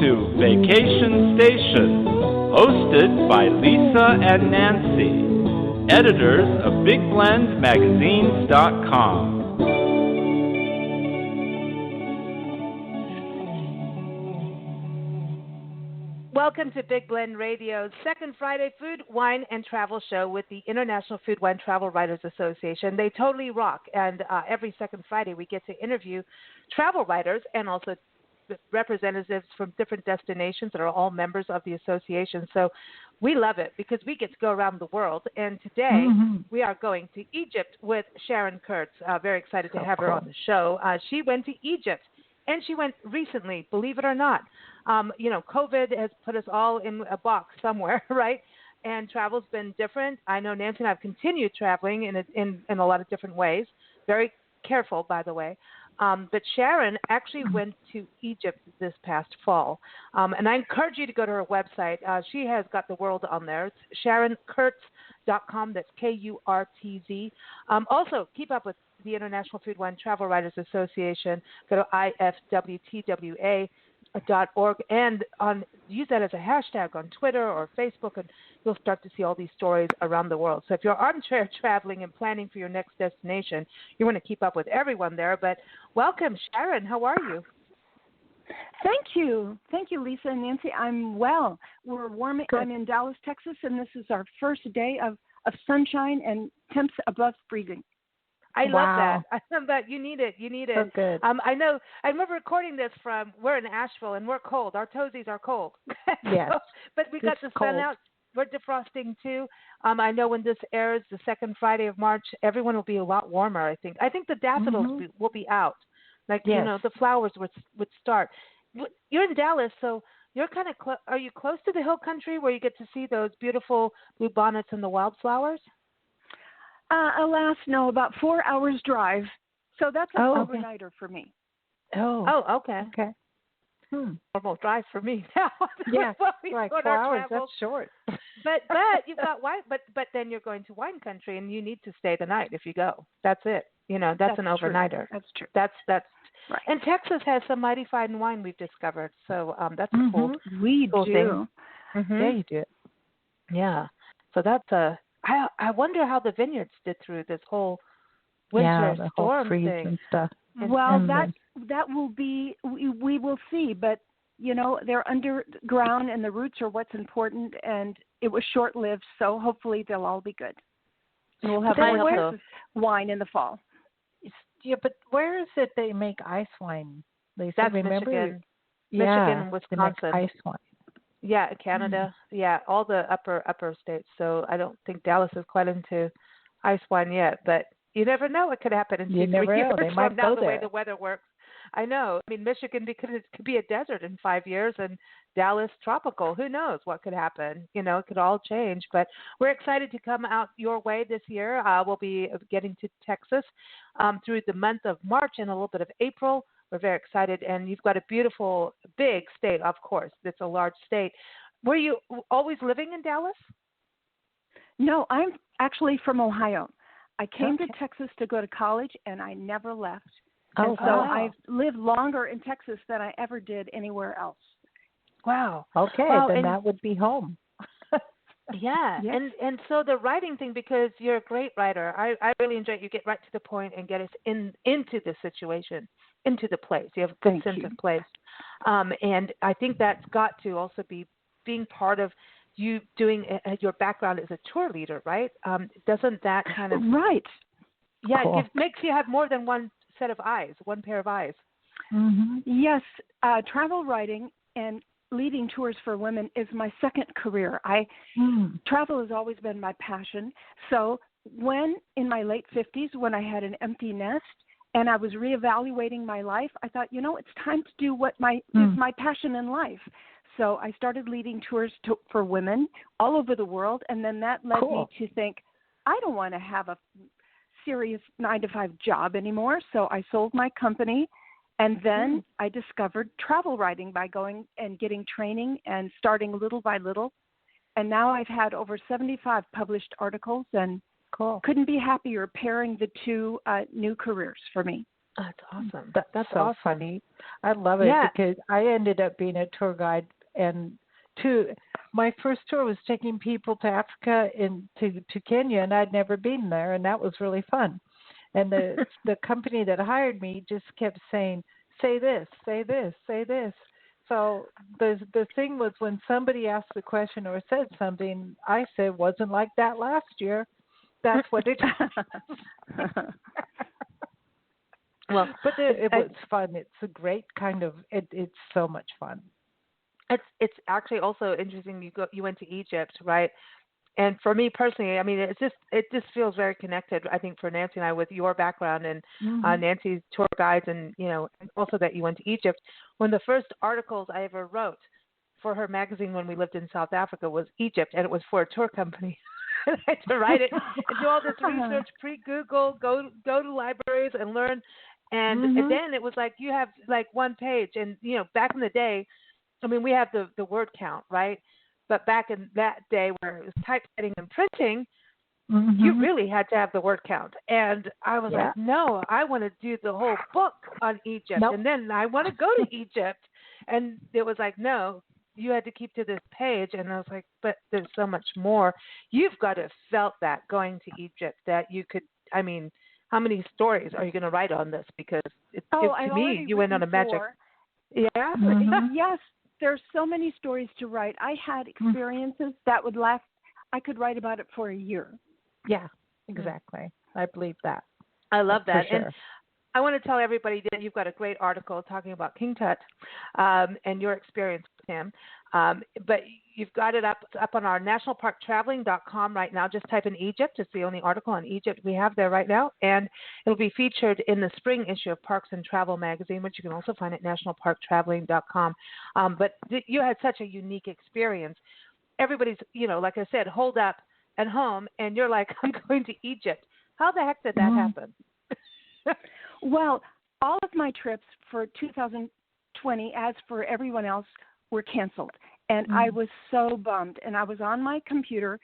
to Vacation Station, hosted by Lisa and Nancy, editors of BigBlendMagazines.com. Welcome to Big Blend Radio's second Friday food, wine, and travel show with the International Food, Wine, Travel Writers Association. They totally rock, and every second Friday we get to interview travel writers and also representatives from different destinations that are all members of the association. So we love it because we get to go around the world. And today we are going to Egypt with Sharon-Kurtz. Very excited to have her on the show. She went to Egypt, and she went recently, believe it or not. COVID has put us all in a box somewhere, right? And travel's been different. I know Nancy and I have continued traveling in a lot of different ways. Very careful, by the way. But Sharon actually went to Egypt this past fall. And I encourage you to go to her website. She has got the world on there. It's Sharon-Kurtz.com. That's Kurtz. Also, keep up with the International Food, Wine, Travel Writers Association. Go to IFWTWA.org and use that as a hashtag on Twitter or Facebook, and you'll start to see all these stories around the world. So if you're armchair traveling and planning for your next destination, you want to keep up with everyone there. But welcome, Sharon. How are you? Thank you, Lisa and Nancy. I'm well. We're warm. Good. I'm in Dallas, Texas, and this is our first day of sunshine and temps above freezing. I love that. I love that. You need it. So good. I know. I remember recording this we're in Asheville, and we're cold. Our toesies are cold. Yes. But we got the sun out. We're defrosting, too. I know when this airs, the second Friday of March, everyone will be a lot warmer, I think. I think the daffodils will be out. The flowers would start. You're in Dallas, so you're kind of are you close to the hill country where you get to see those beautiful blue bonnets and the wildflowers? Alas, no, about 4 hours drive. So that's an overnighter for me. Oh, okay. Okay. Normal drive for me now. Yeah, like 4 hours. That's short. But you've got wine. But then you're going to wine country, and you need to stay the night if you go. That's it. That's an overnighter. That's true. That's right. And Texas has some mighty fine wine we've discovered. So that's a cool. We cool do. Thing. Yeah, you do. Yeah. So that's a. I wonder how the vineyards did through this whole winter the storm whole freeze thing. and stuff. Well, that will be. We will see, but they're underground, and the roots are what's important. And it was short-lived, so hopefully they'll all be good. And we'll have more wine in the fall. Yeah, but where is it they make ice wine, Lisa? That's remember? Michigan. Yeah, Michigan, Wisconsin. They make ice wine. Yeah, Canada. Yeah, all the upper states. So I don't think Dallas is quite into ice wine yet, but you never know what could happen in 2 years They might from now, go the there. way the weather works. I know. I mean, Michigan, because it could be a desert in 5 years, and Dallas tropical. Who knows what could happen? It could all change. But we're excited to come out your way this year. We'll be getting to Texas through the month of March and a little bit of April. We're very excited, and you've got a beautiful, big state, of course. It's a large state. Were you always living in Dallas? No, I'm actually from Ohio. I came to Texas to go to college, and I never left. So I've lived longer in Texas than I ever did anywhere else. Wow. Okay, then that would be home. Yeah, yes. And so the writing thing, because you're a great writer, I really enjoy it. You get right to the point and get us into the situation, into the place. You have a good sense of place. And I think that's got to also be being part of you doing your background as a tour leader, right? Doesn't that kind of... Right. Yeah, cool. It makes you have more than one set of eyes, one pair of eyes. Yes, travel writing and leading tours for women is my second career. Travel has always been my passion. So when in my late 50s, when I had an empty nest and I was reevaluating my life, I thought, it's time to do what is my passion in life. So I started leading tours for women all over the world, and then that led me to think, I don't want to have a serious 9-to-5 job anymore. So I sold my company, and then I discovered travel writing by going and getting training and starting little by little. And now I've had over 75 published articles, and couldn't be happier pairing the two new careers for me. That's awesome. That's so awesome. funny. I love it because I ended up being a tour guide, and my first tour was taking people to Africa and to Kenya, and I'd never been there, and that was really fun. And the company that hired me just kept saying, "Say this, say this, say this." So the thing was, when somebody asked a question or said something, I said, "Wasn't like that last year." That's what it is. Well, but it was fun. It's a great kind of. It's so much fun. It's actually also interesting. You went to Egypt, right? And for me personally, I mean, it just feels very connected. I think for Nancy and I, with your background and Nancy's tour guides, and and also that you went to Egypt. One of the first articles I ever wrote for her magazine when we lived in South Africa was Egypt, and it was for a tour company. I had to write it and do all this research, pre-Google, go to libraries and learn. And then it was like you have like one page, and back in the day, I mean, we have the word count, right? But back in that day where it was typesetting and printing, you really had to have the word count. And I was like, no, I want to do the whole book on Egypt. Nope. And then I want to go to Egypt. And it was like, no, you had to keep to this page. And I was like, but there's so much more. You've got to have felt that going to Egypt, that you could, I mean, how many stories are you going to write on this? Because to me, you went on a magic. Yeah. Yes. There's so many stories to write. I had experiences that would last. I could write about it for a year. Yeah, exactly. I believe that. I love that. For sure. And I want to tell everybody that you've got a great article talking about King-Tut and your experience with him. But you've got it up on our nationalparktraveling.com right now. Just type in Egypt. It's the only article on Egypt we have there right now. And it'll be featured in the spring issue of Parks and Travel magazine, which you can also find at nationalparktraveling.com. But you had such a unique experience. Everybody's, like I said, holed up at home, and you're like, I'm going to Egypt. How the heck did that happen? Well, all of my trips for 2020, as for everyone else, were canceled. And I was so bummed. And I was on my computer,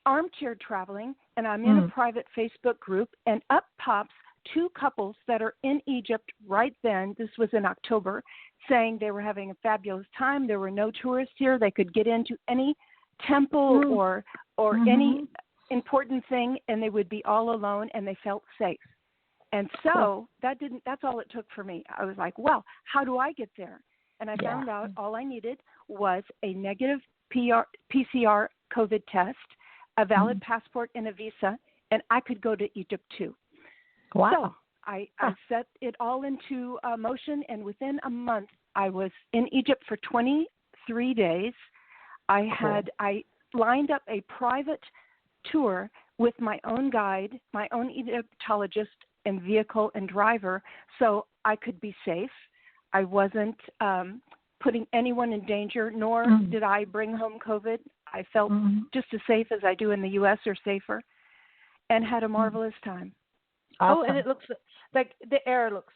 armchair traveling, and I'm in a private Facebook group, and up pops two couples that are in Egypt right then. This was in October, saying they were having a fabulous time. There were no tourists here. They could get into any temple or any important thing, and they would be all alone, and they felt safe. And so that's all it took for me. I was like, well, how do I get there? And I found out all I needed was a negative PCR COVID test, a valid passport, and a visa, and I could go to Egypt too. Wow. So I set it all into motion, and within a month, I was in Egypt for 23 days. I lined up a private tour with my own guide, my own Egyptologist, and vehicle and driver, so I could be safe. I wasn't putting anyone in danger, nor did I bring home COVID. I felt just as safe as I do in the U.S. or safer, and had a marvelous time. Awesome. Oh, and it looks like the air looks.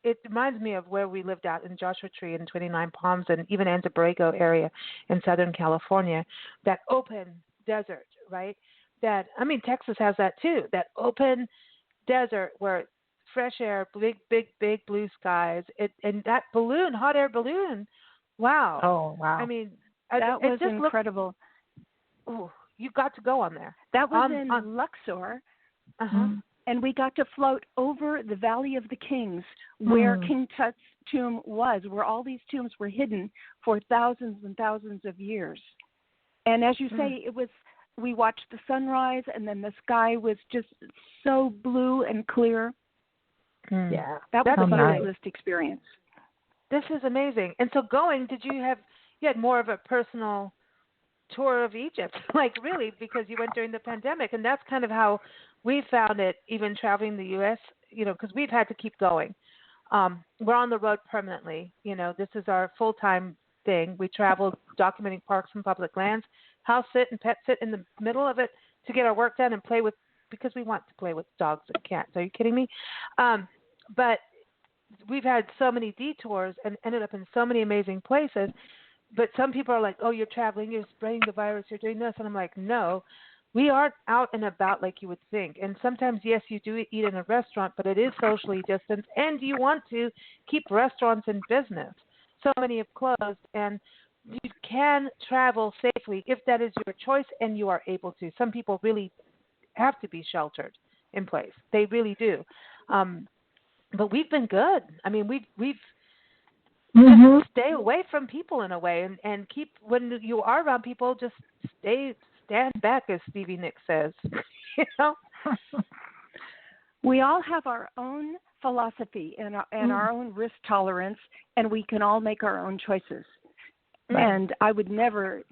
It reminds me of where we lived out in Joshua Tree and 29 Palms, and even Anza-Borrego area in Southern California. That open desert, right? Texas has that too. That open desert where fresh air, big blue skies, and that balloon, hot air balloon. Wow. Oh, wow. I mean, that was incredible. You got to go on there. That was in Luxor. And we got to float over the Valley of the Kings, where King-Tut's tomb was, where all these tombs were hidden for thousands and thousands of years. And as you say, we watched the sunrise, and then the sky was just so blue and clear. Yeah, that was a fabulous experience. This is amazing. And so you had more of a personal tour of Egypt, like really, because you went during the pandemic, and that's kind of how we found it, even traveling the U.S., because we've had to keep going. We're on the road permanently. This is our full-time thing. We travel documenting parks and public lands, house sit and pet sit in the middle of it to get our work done and play with, because we want to play with dogs and cats. Are you kidding me? But we've had so many detours and ended up in so many amazing places. But some people are like, oh, you're traveling, you're spreading the virus, you're doing this. And I'm like, no, we aren't out and about like you would think. And sometimes, yes, you do eat in a restaurant, but it is socially distanced, and you want to keep restaurants in business. So many have closed, and you can travel safely if that is your choice and you are able to. Some people really have to be sheltered in place. They really do. But we've been good. I mean, we've just stay away from people in a way, and keep, when you are around people, just stand back, as Stevie Nicks says. You know, we all have our own philosophy and our own risk tolerance, and we can all make our own choices. Right. And I would never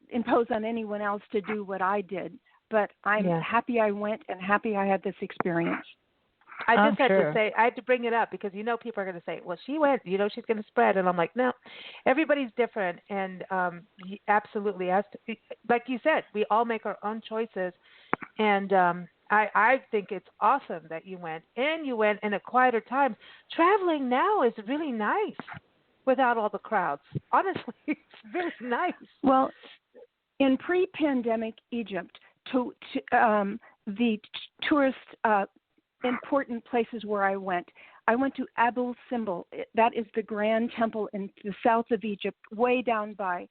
impose on anyone else to do what I did, but I'm happy I went and happy I had this experience. I just had to say, I had to bring it up because, you know, people are going to say, well, she went, you know, she's going to spread. And I'm like, no, everybody's different. And absolutely, has to, like you said, we all make our own choices. And I think it's awesome that you went, and you went in a quieter time. Traveling now is really nice without all the crowds. Honestly, it's really nice. Well, in pre-pandemic Egypt, the tourist important places where I went to Abu Simbel. That is the Grand Temple in the south of Egypt, way down by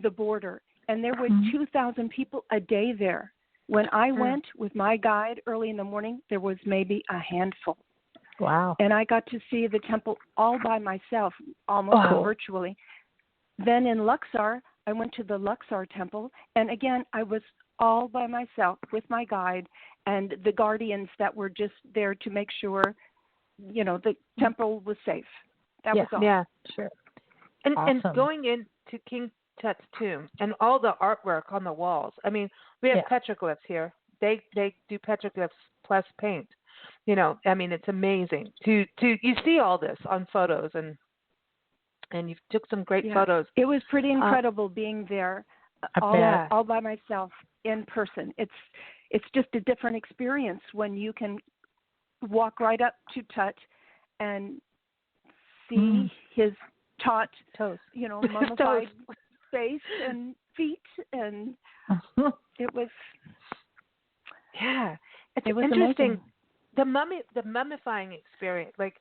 the border. And there were 2,000 people a day there. When I went with my guide early in the morning, there was maybe a handful. Wow. And I got to see the temple all by myself, almost virtually. Then in Luxor, I went to the Luxor Temple. And again, I was all by myself with my guide and the guardians that were just there to make sure, you know, the temple was safe. That was all. Yeah, sure. And awesome. And going into King-Tut's tomb and all the artwork on the walls. I mean, we have petroglyphs here. They do petroglyphs plus paint. You know, I mean, it's amazing to you see all this on photos, and you took some great photos. It was pretty incredible being there all by myself in person. It's just a different experience when you can walk right up to Tut and see his toes, you know, mummified face and feet, and it was it was interesting. Amazing. The mummifying experience, like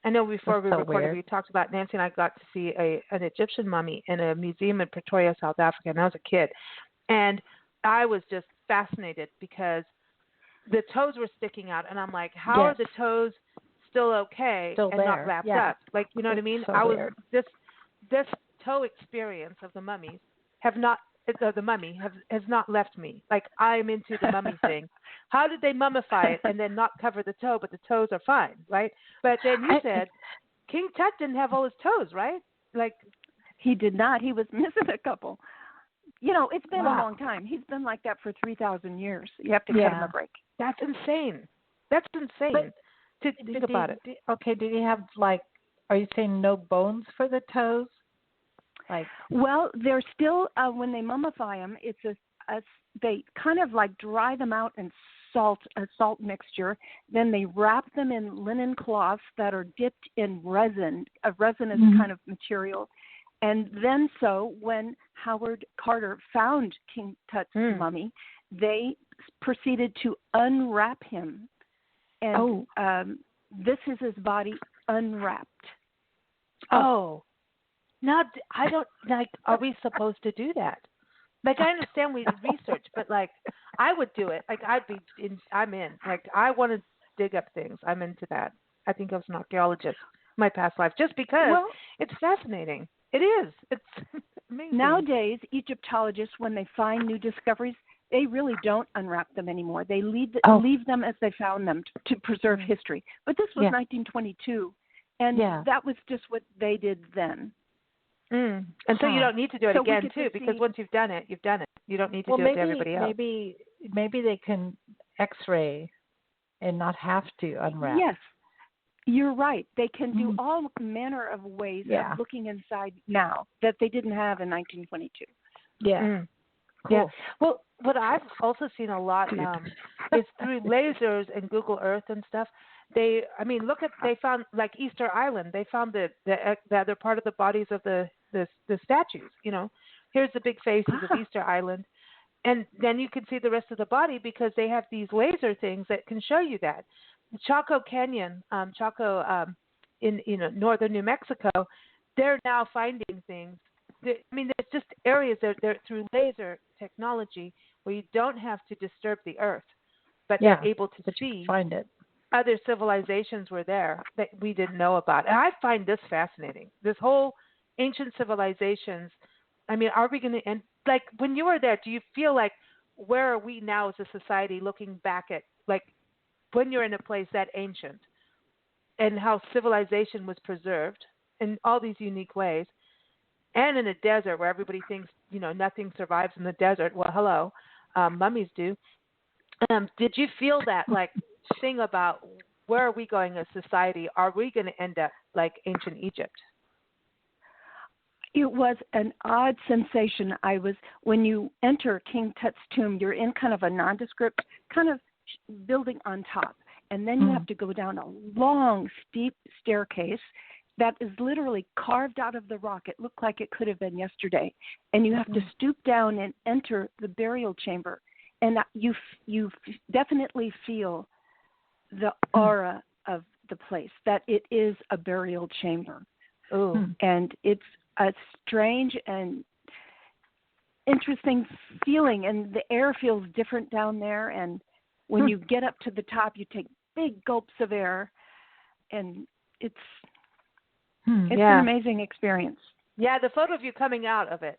I know before we recorded, we talked about, Nancy and I got to see an Egyptian mummy in a museum in Pretoria, South Africa, and I was a kid, and I was just fascinated because the toes were sticking out, and I'm like, how are the toes still okay and not wrapped up? Like, you know what I mean? So I was this toe experience of the mummies has not left me. Like, I'm into the mummy thing. How did they mummify it and then not cover the toe, but the toes are fine, right? But then you said King-Tut didn't have all his toes, right? Like, he did not. He was missing a couple. You know, it's been a long time. He's been like that for 3,000 years. You have to cut him a break. That's insane. That's insane. To think about it. Did he have, like, are you saying no bones for the toes? Like, well, they're still when they mummify them, it's they kind of like dry them out in a salt mixture. Then they wrap them in linen cloths that are dipped in resin, a resinous kind of material. And then when Howard Carter found King-Tut's mummy, they proceeded to unwrap him. And this is his body unwrapped. Oh. Now, I don't, like, are we supposed to do that? Like, I understand we research, but, like, I would do it. Like, I'm in. Like, I want to dig up things. I'm into that. I think I was an archaeologist in my past life just because it's fascinating. It is. It's amazing. Nowadays, Egyptologists, when they find new discoveries, they really don't unwrap them anymore. They leave them as they found them to preserve history. But this was 1922, and that was just what they did then. And so you don't need to do it again, too, because once you've done it, you've done it. You don't need to do it to everybody else. Maybe they can X-ray and not have to unwrap. Yes, you're right. They can do all manner of ways of looking inside now that they didn't have in 1922. Yeah. Cool. Yeah. Well, what I've also seen a lot is through lasers and Google Earth and stuff. They found, like, Easter Island. They found the other part of the bodies of the statues. You know, here's the big faces of Easter Island, And then you can see the rest of the body because they have these laser things that can show you that. The Chaco Canyon, in northern New Mexico, they're now finding things. There's just areas that they're through laser technology where you don't have to disturb the earth, but they're able to see. Find it. Other civilizations were there that we didn't know about. And I find this fascinating. This whole ancient civilizations. I mean, are we going to end? Like, when you were there, do you feel like, where are we now as a society looking back at, like, when you're in a place that ancient and how civilization was preserved in all these unique ways, and in a desert where everybody thinks, nothing survives in the desert. Well, hello, mummies do. Did you feel that, like, thing about where are we going as society? Are we going to end up like ancient Egypt? It was an odd sensation. When you enter King-Tut's tomb, you're in kind of a nondescript kind of building on top. And then you have to go down a long, steep staircase that is literally carved out of the rock. It looked like it could have been yesterday. And you have to stoop down and enter the burial chamber. And you definitely feel the aura of the place, that it is a burial chamber. Ooh. And it's a strange and interesting feeling, and the air feels different down there. And when you get up to the top, you take big gulps of air, and it's an amazing experience. Yeah, the photo of you coming out of it,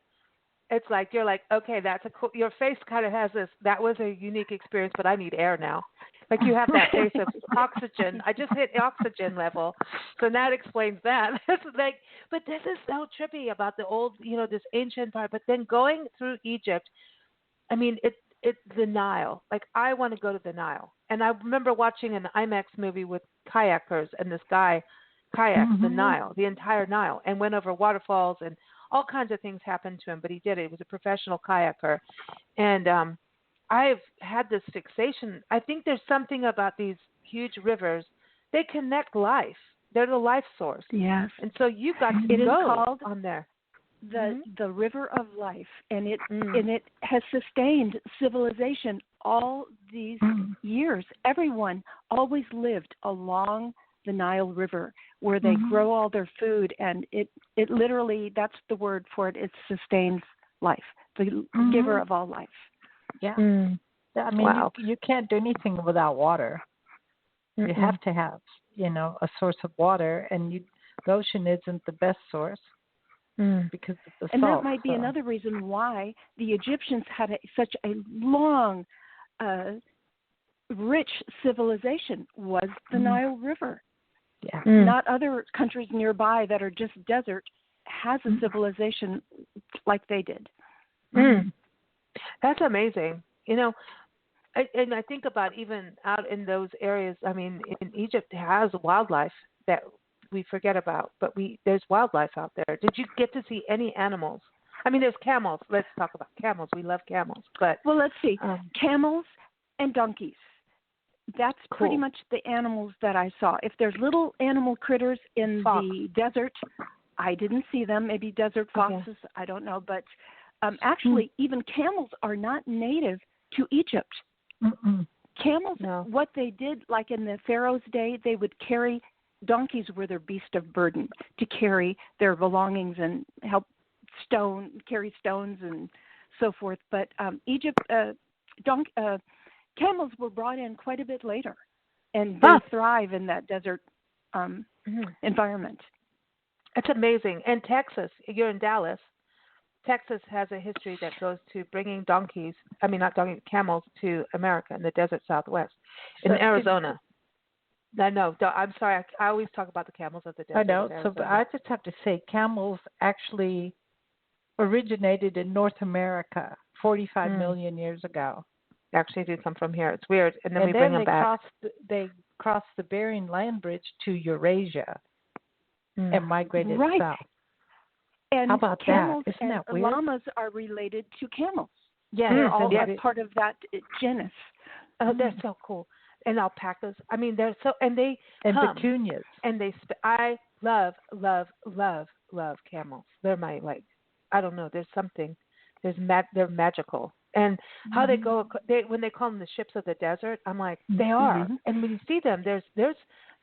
it's like you're like, okay, that's a cool. Your face kind of has this. That was a unique experience, but I need air now. Like, you have that face of oxygen. I just hit oxygen level, so that explains that. It's like, but this is so trippy about the old, this ancient part. But then going through Egypt, I mean, it's the Nile. Like, I want to go to the Nile, and I remember watching an IMAX movie with kayakers, and this guy kayaked the Nile, the entire Nile, and went over waterfalls, and all kinds of things happened to him, but he did it. He was a professional kayaker, and I've had this fixation. I think there's something about these huge rivers. They connect life. They're the life source. Yes. And so you got to It is go called on there. The river of life, and it has sustained civilization all these years. Everyone always lived along the Nile River, where they grow all their food, and it literally, that's the word for it. It sustains life, the giver of all life. Yeah. I mean, you can't do anything without water. You have to have, a source of water, and the ocean isn't the best source because of the salt. And that might be another reason why the Egyptians had such a long, rich civilization, was the Nile River. Yeah. Not other countries nearby that are just desert has a civilization like they did. That's amazing. And I think about even out in those areas. I mean, in Egypt has wildlife that we forget about, but there's wildlife out there. Did you get to see any animals? I mean, there's camels. Let's talk about camels. We love camels. But well, let's see. Camels and donkeys. That's pretty much the animals that I saw. If there's little animal critters in the desert, I didn't see them. Maybe desert foxes. I don't know. But actually, even camels are not native to Egypt. Camels, what they did, like in the Pharaoh's day, they would carry, donkeys were their beast of burden to carry their belongings and help carry stones and so forth. But camels were brought in quite a bit later, and they thrive in that desert environment. It's amazing. And Texas, you're in Dallas. Texas has a history that goes to bringing camels to America in the desert Southwest. In Arizona. I know. I'm sorry. I always talk about the camels of the desert. I know. So I just have to say, camels actually originated in North America 45 million years ago. Actually do come from here. It's weird. And then we bring them back. They crossed the Bering Land Bridge to Eurasia and migrated south. And how about camels that? Isn't that weird? Llamas are related to camels. Yeah, they're all part of that genus. Oh, they're so cool. And alpacas. I mean, they're so, and they petunias. And I love camels. They're my, I don't know. There's something. They're magical. And how they go, when they call them the ships of the desert, I'm like, they are. And when you see them, there's,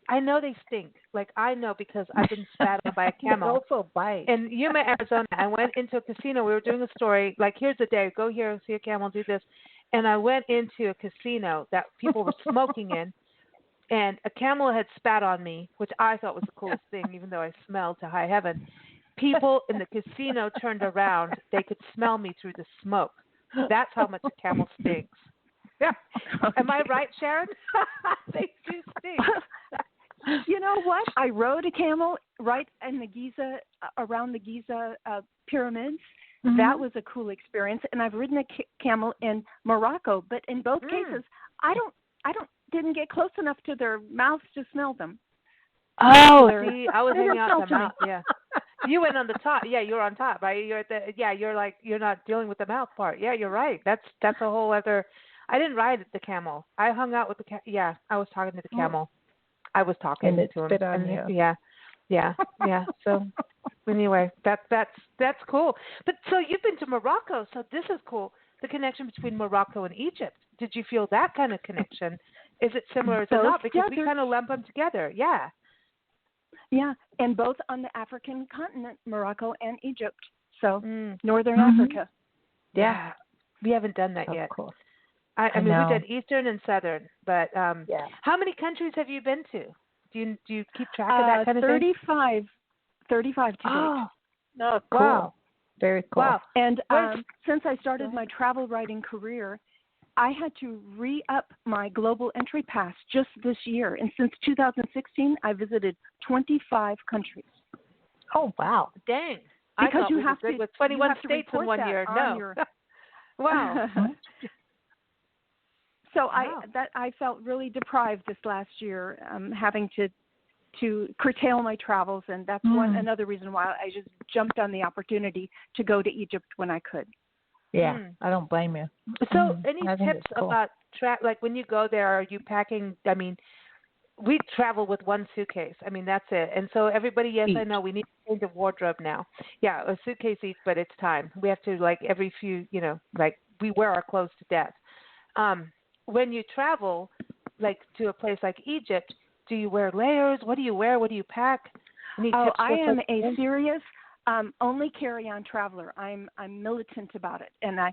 I know they stink. Like, I know because I've been spat on by a camel. They also bite. In Yuma, Arizona, I went into a casino. We were doing a story, like, here's the day. Go here, see a camel, do this. And I went into a casino that people were smoking in, and a camel had spat on me, which I thought was the coolest thing, even though I smelled to high heaven. People in the casino turned around. They could smell me through the smoke. That's how much a camel stinks. Yeah. Am I right, Sharon? They do stink. You know what? I rode a camel right in the Giza, around the Giza pyramids. That was a cool experience. And I've ridden a camel in Morocco, but in both cases, I didn't get close enough to their mouths to smell them. Oh, see, I was hanging out in the mouth. Yeah. You went on the top. Yeah, you're on top, right? You're at the. Yeah, you're not dealing with the mouth part. Yeah, you're right. That's a whole other. I didn't ride the camel. I hung out with the Yeah, I was talking to the camel. I was talking and to him. Spit on you. Yeah. So anyway, that's cool. But so you've been to Morocco. So this is cool. The connection between Morocco and Egypt. Did you feel that kind of connection? Is it similar? Is it not? Because we kind of lump them together. Yeah. Yeah, and both on the African continent, Morocco and Egypt. So Northern Africa. Yeah. We haven't done that yet. Course. I mean, we've done Eastern and Southern, but how many countries have you been to? Do you keep track of that kind of 35 to date. Oh, no, cool. Wow. Very cool. Wow. And since I started my travel writing career, I had to re-up my global entry pass just this year. And since 2016, I visited 25 countries. Oh, wow. Dang. Because you have to with 21 states in 1 year. No. Wow. So I felt really deprived this last year, having to curtail my travels, and that's another reason why I just jumped on the opportunity to go to Egypt when I could. Yeah, I don't blame you. So any tips about like when you go there, are you packing? I mean, we travel with one suitcase. I mean, that's it. And so everybody, yes, I know we need to change of wardrobe now. Yeah, a suitcase each, but it's time. We have to, like, every few, like, we wear our clothes to death. When you travel, like, to a place like Egypt, do you wear layers? What do you wear? What do you pack? I am a serious only carry-on traveler. I'm militant about it, and I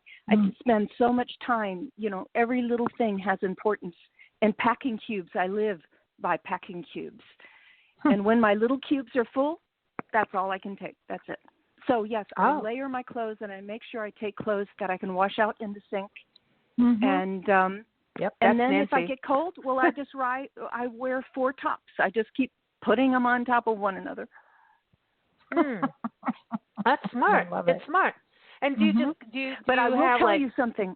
spend so much time. Every little thing has importance. And packing cubes, I live by packing cubes. And when my little cubes are full, that's all I can take. That's it. So yes, I layer my clothes, and I make sure I take clothes that I can wash out in the sink. And and then Nancy. If I get cold, well, I wear 4 tops. I just keep putting them on top of one another. That's smart. It's smart. And do you But I will have, tell you something.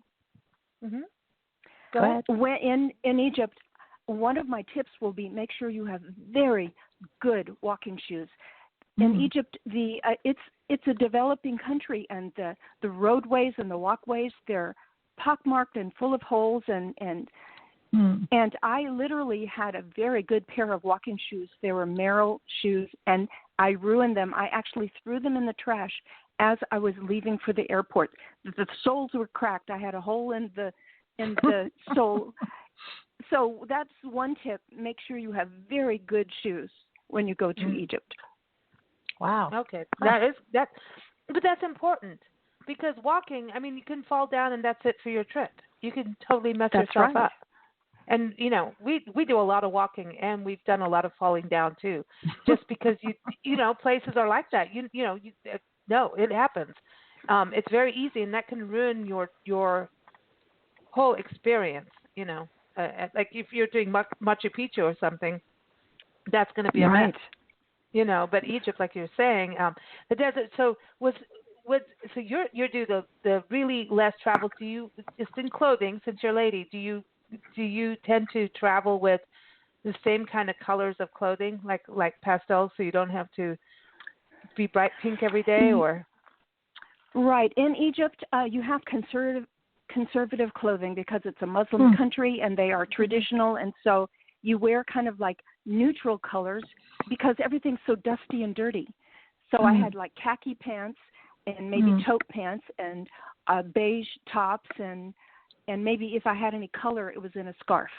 Go ahead. When in Egypt, one of my tips will be make sure you have very good walking shoes. In Egypt, it's a developing country, and the roadways and the walkways, they're pockmarked and full of holes, and I literally had a very good pair of walking shoes. They were Merrell shoes, and I ruined them. I actually threw them in the trash as I was leaving for the airport. The soles were cracked. I had a hole in the sole. So that's one tip. Make sure you have very good shoes when you go to Egypt. Wow. Okay. But that's important, because walking, I mean, you can fall down and that's it for your trip. You can totally mess yourself up. And, we do a lot of walking, and we've done a lot of falling down too, just because places are like that. No, it happens. It's very easy, and that can ruin your whole experience. Like if you're doing Machu Picchu or something, that's going to be a mess. But Egypt, like you're saying, the desert. So so you do the really less travel. Do you, just in clothing, since you're a lady, do you tend to travel with the same kind of colors of clothing, like pastels, so you don't have to be bright pink every day, or? Right. In Egypt, you have conservative clothing because it's a Muslim country and they are traditional, and so you wear kind of like neutral colors because everything's so dusty and dirty. So I had like khaki pants and maybe taupe pants and beige tops, and maybe if I had any color, it was in a scarf.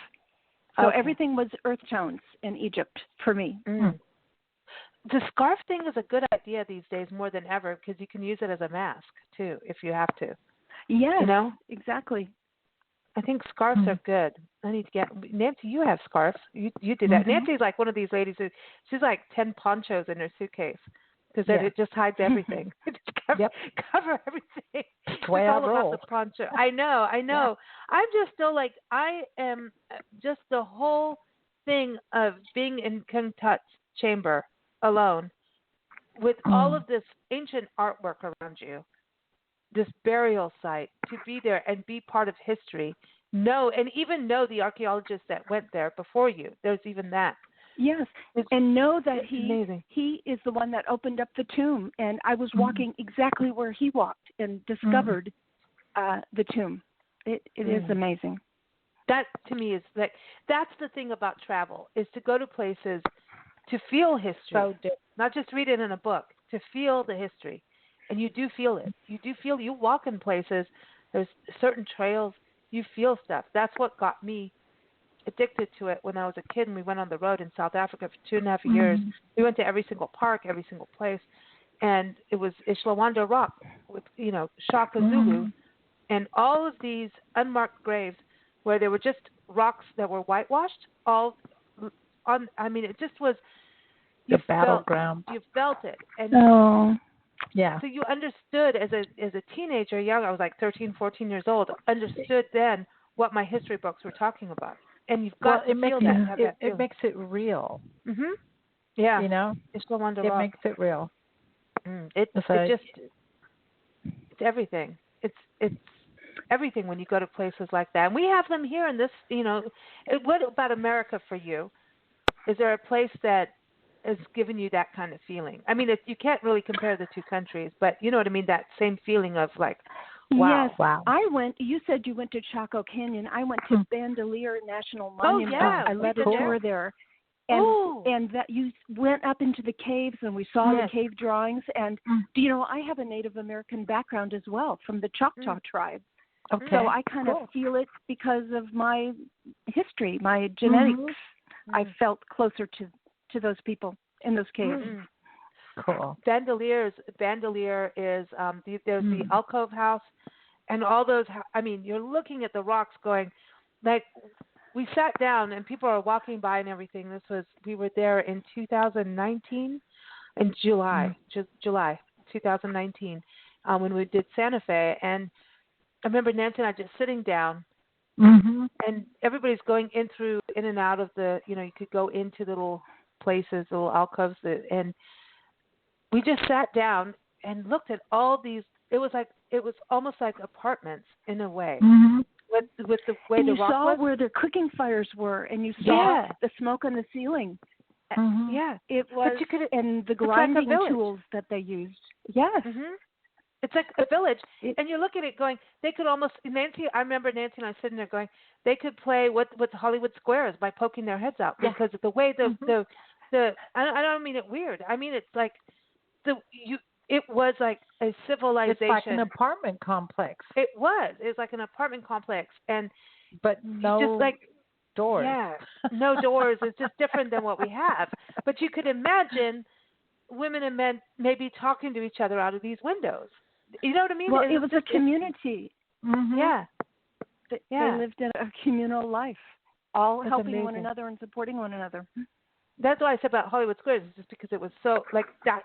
So everything was earth tones in Egypt for me. Mm. The scarf thing is a good idea these days more than ever because you can use it as a mask too if you have to. Yes, you know? Exactly. I think scarves are good. I need to get Nancy. You have scarves. You do that. Nancy's like one of these ladies who she's like 10 ponchos in her suitcase because then it just hides everything. Cover everything. That's the way I roll. About the poncho. I know. Yeah. I'm just still like I am just the whole thing of being in King-Tut's chamber alone with all of this ancient artwork around you. This burial site, to be there and be part of history, and even know the archaeologists that went there before you. There's even that. Yes, and know that he is the one that opened up the tomb, and I was walking exactly where he walked and discovered the tomb. It is amazing. That to me is like that's the thing about travel is to go to places to feel history, not just read it in a book. To feel the history. And you do feel it. You walk in places, there's certain trails, you feel stuff. That's what got me addicted to it when I was a kid and we went on the road in South Africa for 2.5 years. We went to every single park, every single place. And it was Ishlawanda Rock with, Shaka Zulu and all of these unmarked graves where there were just rocks that were whitewashed it just was the battleground. You felt it. And yeah. So you understood as a teenager, young, I was like 13, 14 years old, understood then what my history books were talking about. And you've got to feel that. It makes it real. Mm-hmm. Yeah. It makes it real. It's everything. It's everything when you go to places like that. And we have them here in this, what about America for you? Is there a place that has given you that kind of feeling? I mean, you can't really compare the two countries, but you know what I mean? That same feeling of like, wow. Yes, wow. You said you went to Chaco Canyon. I went to Bandelier National Monument. Oh, yeah. I led a tour there. And that you went up into the caves and we saw the cave drawings. And, I have a Native American background as well from the Choctaw tribe. Okay. So I kind of feel it because of my history, my genetics. I felt closer to those people in those caves. Cool. Bandelier is there's the alcove house and all those. I mean, you're looking at the rocks going, like we sat down and people are walking by and everything. We were there in 2019 in July 2019 when we did Santa Fe, and I remember Nancy and I just sitting down. And everybody's going in and out of the, you could go into little places, little alcoves, and we just sat down and looked at all these. It was almost like apartments in a way, with the way and the rock was. You saw where their cooking fires were, and you saw the smoke on the ceiling. Yeah, it was, and the grinding tools that they used. Yes. It's like a village, and you look at it going, they could almost, I remember Nancy and I sitting there going, they could play what Hollywood Squares by poking their heads out because of the way I don't mean it weird. I mean, it's like it was like a civilization. It's like an apartment complex. It was like an apartment complex, but no just like doors. Yeah, no doors. It's just different than what we have. But you could imagine women and men maybe talking to each other out of these windows. You know what I mean? Well, it was a community. Yeah. They lived in a communal life, all That's helping amazing. one another and supporting one another. That's why I said about Hollywood Squares, is just because it was so like that.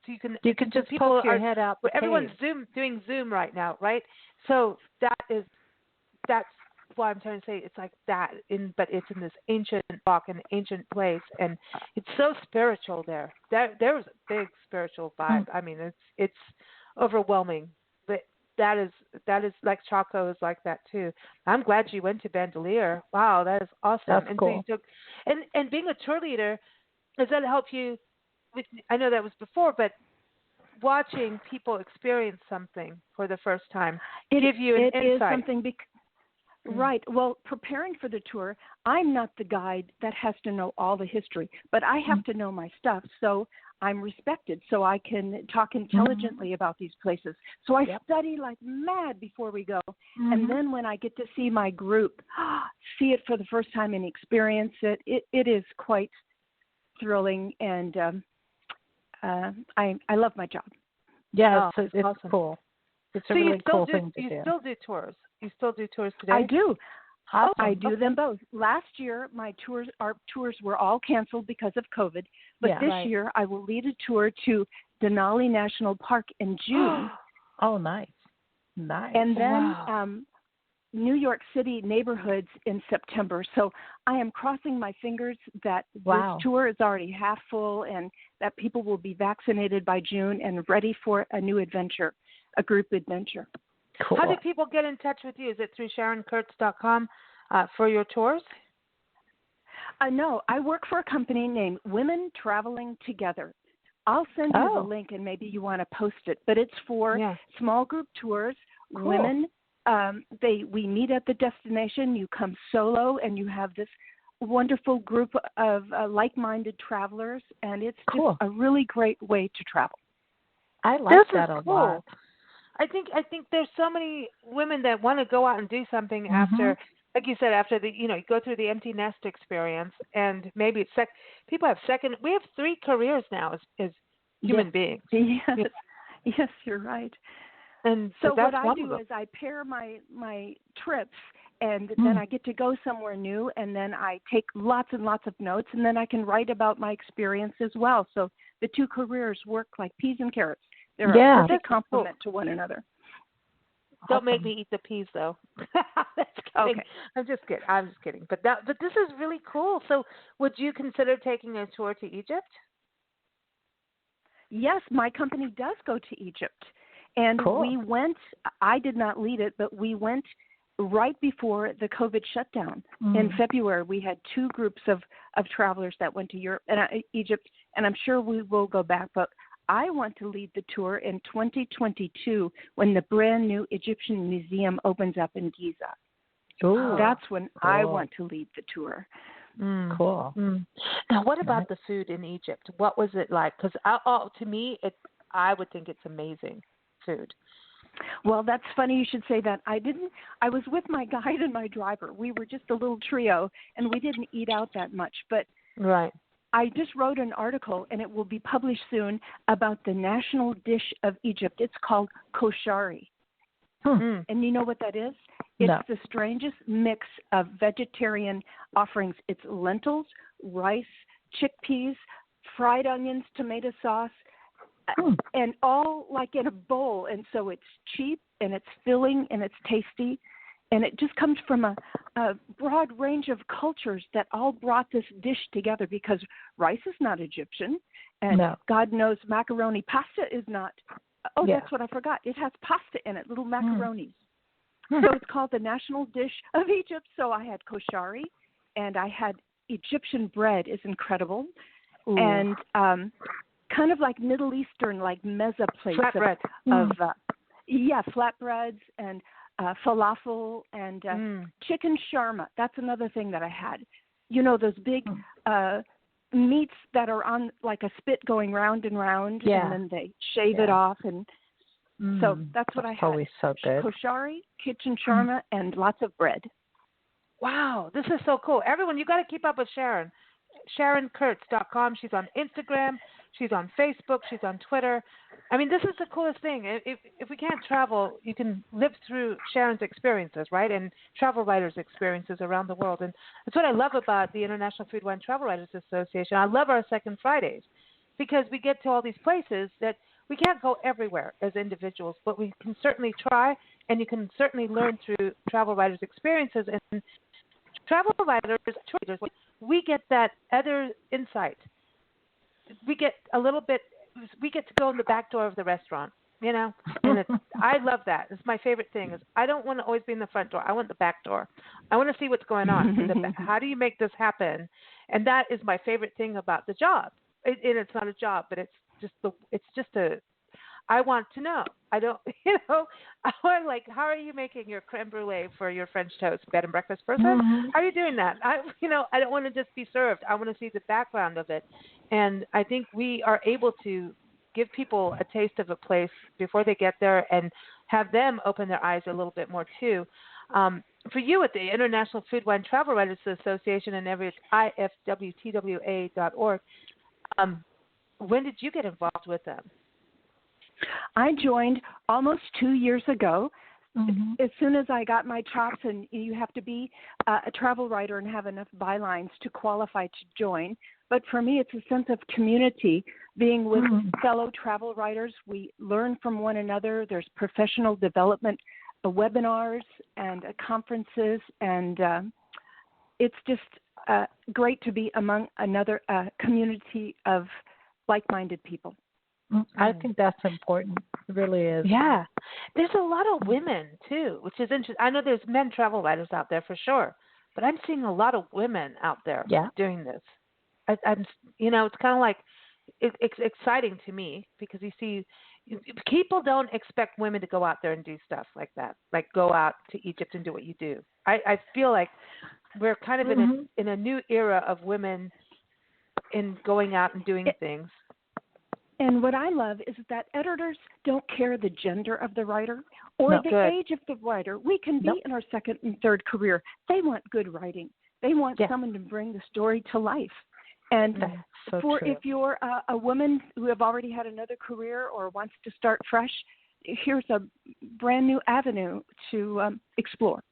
So you can just poke your head out. Everyone's doing Zoom right now, right? So that's why I'm trying to say it's like that, but it's in this ancient rock and ancient place, and it's so spiritual there. There was a big spiritual vibe. I mean, it's overwhelming. But that is like Chaco is like that too. I'm glad you went to Bandelier. Wow, that is awesome. That's cool. So and being a tour leader, does that help you? I know that was before, but watching people experience something for the first time give you an insight. Is something Right. Well, preparing for the tour, I'm not the guide that has to know all the history, but I have to know my stuff. So I'm respected, so I can talk intelligently about these places. So I study like mad before we go. And then when I get to see my group, see it for the first time and experience it, it is quite thrilling. And I love my job. Yeah, it's awesome. Cool. It's a so really cool thing to do. You still do tours? You still do tours today? I do. Awesome. I do them both. Last year, our tours were all canceled because of COVID. But this year, I will lead a tour to Denali National Park in June. Oh, nice. Nice. And then New York City neighborhoods in September. So I am crossing my fingers that this tour is already half full and that people will be vaccinated by June and ready for a new adventure, a group adventure. Cool. How do people get in touch with you? Is it through Sharon-Kurtz.com for your tours? No, I work for a company named Women Traveling Together. I'll send you the link and maybe you want to post it. But it's for small group tours. Cool. Women, we meet at the destination. You come solo and you have this wonderful group of like-minded travelers. And it's just a really great way to travel. I like that a lot. I think there's so many women that want to go out and do something after, like you said, after you go through the empty nest experience, and maybe it's people have we have 3 careers now as human beings. Yes, you're right. And so what I do is I pair my trips, and then I get to go somewhere new, and then I take lots and lots of notes, and then I can write about my experience as well. So the 2 careers work like peas and carrots. They're a perfect complement to one another. Don't make me eat the peas, though. That's kidding. Okay. I'm just kidding. But this is really cool. So, would you consider taking a tour to Egypt? Yes, my company does go to Egypt, and we went. I did not lead it, but we went right before the COVID shutdown in February. We had 2 groups of travelers that went to Europe and Egypt, and I'm sure we will go back, but I want to lead the tour in 2022 when the brand new Egyptian Museum opens up in Giza. Ooh, that's when I want to lead the tour. Cool. Now, what about the food in Egypt? What was it like? Because to me, I would think it's amazing food. Well, that's funny you should say that. I was with my guide and my driver. We were just a little trio, and we didn't eat out that much. But I just wrote an article, and it will be published soon, about the national dish of Egypt. It's called koshari. And you know what that is? It's the strangest mix of vegetarian offerings. It's lentils, rice, chickpeas, fried onions, tomato sauce, and all like in a bowl. And so it's cheap, and it's filling, and it's tasty. And it just comes from a broad range of cultures that all brought this dish together, because rice is not Egyptian, and God knows macaroni pasta is not. Oh, that's what I forgot. It has pasta in it, little macaronis. So it's called the national dish of Egypt. So I had koshari, and I had Egyptian bread is incredible, and kind of like Middle Eastern, like mezza plates of flatbreads and falafel and chicken shawarma. That's another thing that I had. You know, those big meats that are on like a spit going round and round, and then they shave it off. And so that's what I had. Always so good. Koshari, chicken shawarma, and lots of bread. Wow, this is so cool. Everyone, you got to keep up with Sharon. Sharon-Kurtz.com. She's on Instagram. She's on Facebook. She's on Twitter. I mean, this is the coolest thing. If we can't travel, you can live through Sharon's experiences, right? And travel writers' experiences around the world. And that's what I love about the International Food, Wine, Travel Writers Association. I love our second Fridays because we get to all these places that we can't go everywhere as individuals, but we can certainly try, and you can certainly learn through travel writers' experiences. And travel writers, we get that other insight. We get to go in the back door of the restaurant, you know, and I love that. It's my favorite thing is I don't want to always be in the front door. I want the back door. I want to see what's going on. How do you make this happen? And that is my favorite thing about the job. And it's not a job, but it's just I want to know. I don't, I'm like, how are you making your creme brulee for your French toast bed and breakfast person? Mm-hmm. How are you doing that? I don't want to just be served. I want to see the background of it. And I think we are able to give people a taste of a place before they get there and have them open their eyes a little bit more too. For you at the International Food, Wine, Travel Writers Association and every IFWTWA.org, when did you get involved with them? I joined almost 2 years ago. Mm-hmm. As soon as I got my chops, and you have to be a travel writer and have enough bylines to qualify to join. But for me, it's a sense of community, being with fellow travel writers. We learn from one another. There's professional development, webinars and conferences, and it's just great to be among another community of like-minded people. I think that's important. It really is. Yeah. There's a lot of women, too, which is interesting. I know there's men travel writers out there for sure, but I'm seeing a lot of women out there doing this. I'm it's kind of like it's exciting to me because you see people don't expect women to go out there and do stuff like that, like go out to Egypt and do what you do. I feel like we're kind of in a new era of women in going out and doing things. And what I love is that editors don't care the gender of the writer or the age of the writer. We can be in our second and third career. They want good writing. They want someone to bring the story to life. And if you're a woman who have already had another career or wants to start fresh, here's a brand new avenue to explore.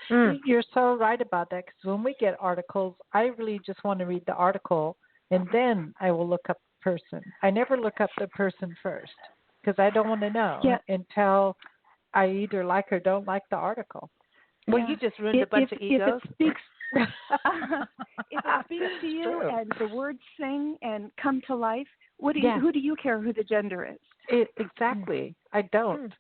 You're so right about that, because when we get articles, I really just want to read the article, and then I will look up the person. I never look up the person first, because I don't want to know until I either like or don't like the article. Well, you just ruined a bunch of egos. If it speaks to you and the words sing and come to life, who do you care who the gender is? Exactly. I don't.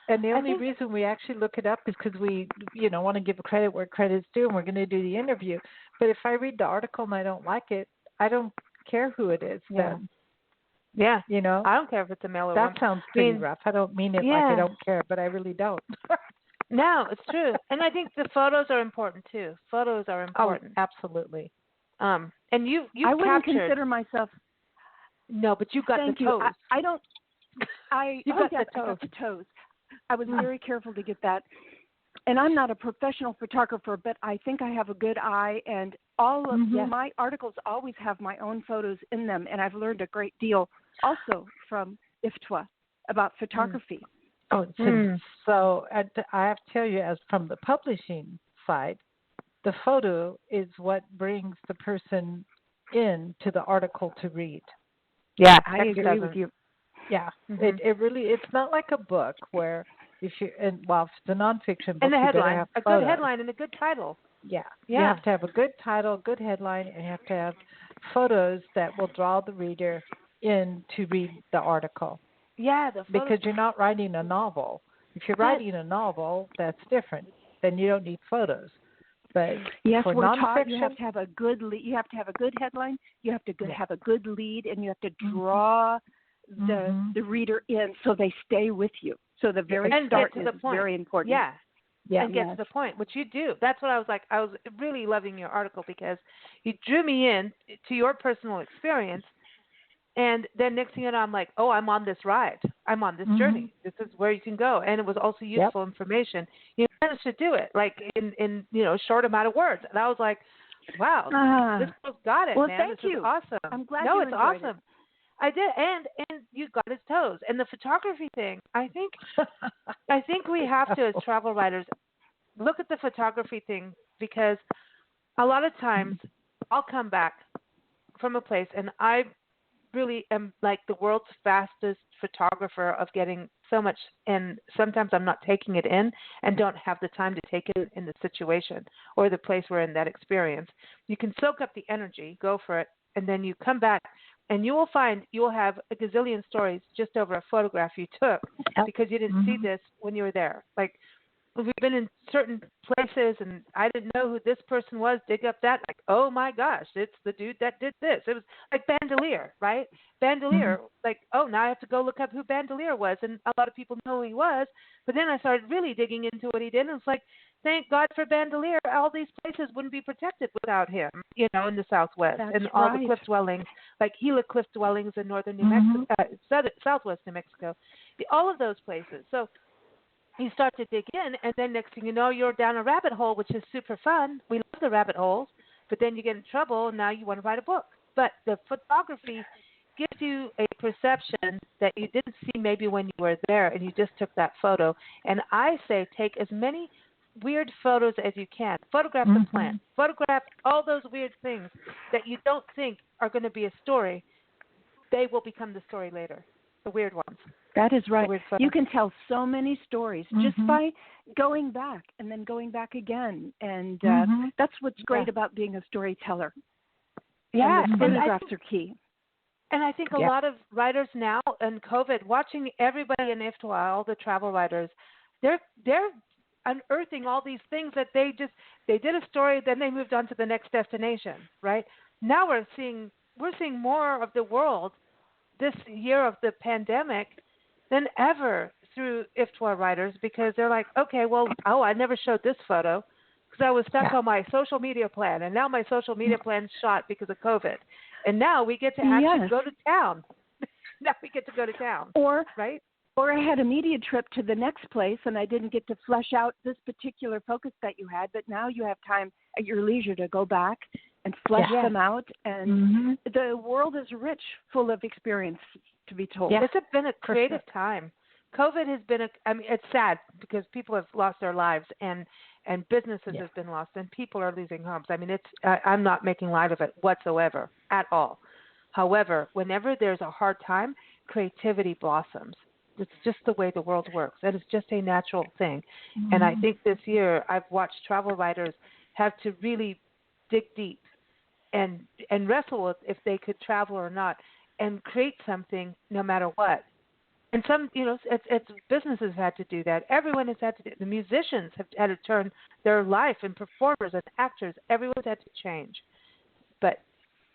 And the only reason we actually look it up is because we, want to give credit where credit's due, and we're going to do the interview. But if I read the article and I don't like it, I don't care who it is then. Yeah. I don't care if it's a male or woman. That sounds pretty rough. I don't mean it like I don't care, but I really don't. No, it's true. And I think the photos are important too. Photos are important. Oh, absolutely. And you I wouldn't consider myself. No, but you got the toes. I don't. You got the toes. I got the toes. I was very careful to get that. And I'm not a professional photographer, but I think I have a good eye, and all of my articles always have my own photos in them, and I've learned a great deal also from IFWTWA about photography. So I have to tell you, as from the publishing side, the photo is what brings the person in to the article to read. Yeah, I agree with you. Yeah, it really, it's not like a book where if it's a nonfiction book, and the headline, have a good headline and a good title. Yeah, you have to have a good title, good headline, and you have to have photos that will draw the reader in to read the article. Yeah, the photos. Because you're not writing a novel. If you're writing a novel, that's different. Then you don't need photos. But for we're nonfiction, taught you have to have a good you have to have a good headline. You have to have a good lead, and you have to draw the reader in so they stay with you. So the very start is very important. Yeah. And get to the point, which you do. That's what I was like. I was really loving your article because you drew me in to your personal experience. And then next thing you know, I'm like, oh, I'm on this ride. I'm on this journey. This is where you can go. And it was also useful information. You managed to do it, like in a short amount of words. And I was like, wow, this girl's got it, man. Thank you. Is awesome. I'm glad you enjoyed it's awesome. It. I did, and you got his toes. And the photography thing, I think we have to, as travel writers, look at the photography thing, because a lot of times I'll come back from a place and I really am like the world's fastest photographer of getting so much, and sometimes I'm not taking it in and don't have the time to take it in the situation or the place we're in, that experience. You can soak up the energy, go for it, and then you come back and you will find you will have a gazillion stories just over a photograph you took because you didn't see this when you were there. Like we've been in certain places, and I didn't know who this person was. Dig up that, like, oh my gosh, it's the dude that did this. It was like Bandolier, right? Bandolier, like, oh, now I have to go look up who Bandolier was, and a lot of people know who he was. But then I started really digging into what he did, and it's like, thank God for Bandolier. All these places wouldn't be protected without him, in the Southwest. That's and all right. the cliff dwellings, like Gila cliff dwellings in northern New Mexico, southwest New Mexico, all of those places. So you start to dig in, and then next thing you know, you're down a rabbit hole, which is super fun. We love the rabbit holes, but then you get in trouble, and now you want to write a book. But the photography gives you a perception that you didn't see maybe when you were there, and you just took that photo. And I say take as many weird photos as you can. Photograph the plant. Photograph all those weird things that you don't think are going to be a story. They will become the story later, the weird ones. That is right. You can tell so many stories just by going back and then going back again. And that's what's great about being a storyteller. Yeah. And the photographs are key. And I think a lot of writers now in COVID, watching everybody in IFWTWA, all the travel writers, they're unearthing all these things that they did a story, then they moved on to the next destination, right? Now we're seeing more of the world this year of the pandemic than ever through IFWTWA writers, because they're like, okay, well, I never showed this photo because I was stuck on my social media plan, and now my social media plan's shot because of COVID. And now we get to actually go to town. Now we get to go to town. Or I had a media trip to the next place, and I didn't get to flesh out this particular focus that you had, but now you have time at your leisure to go back and flesh them out. And the world is rich, full of experience, to be told. It's been a creative time. COVID has been it's sad because people have lost their lives, and businesses have been lost, and people are losing homes. I mean, I'm not making light of it whatsoever at all. However, whenever there's a hard time, creativity blossoms. It's just the way the world works. That is just a natural thing. And I think this year I've watched travel writers have to really dig deep and wrestle with if they could travel or not, and create something no matter what. And some, it's businesses had to do that. Everyone has had to do it. The musicians have had to turn their life, and performers and actors, everyone's had to change. But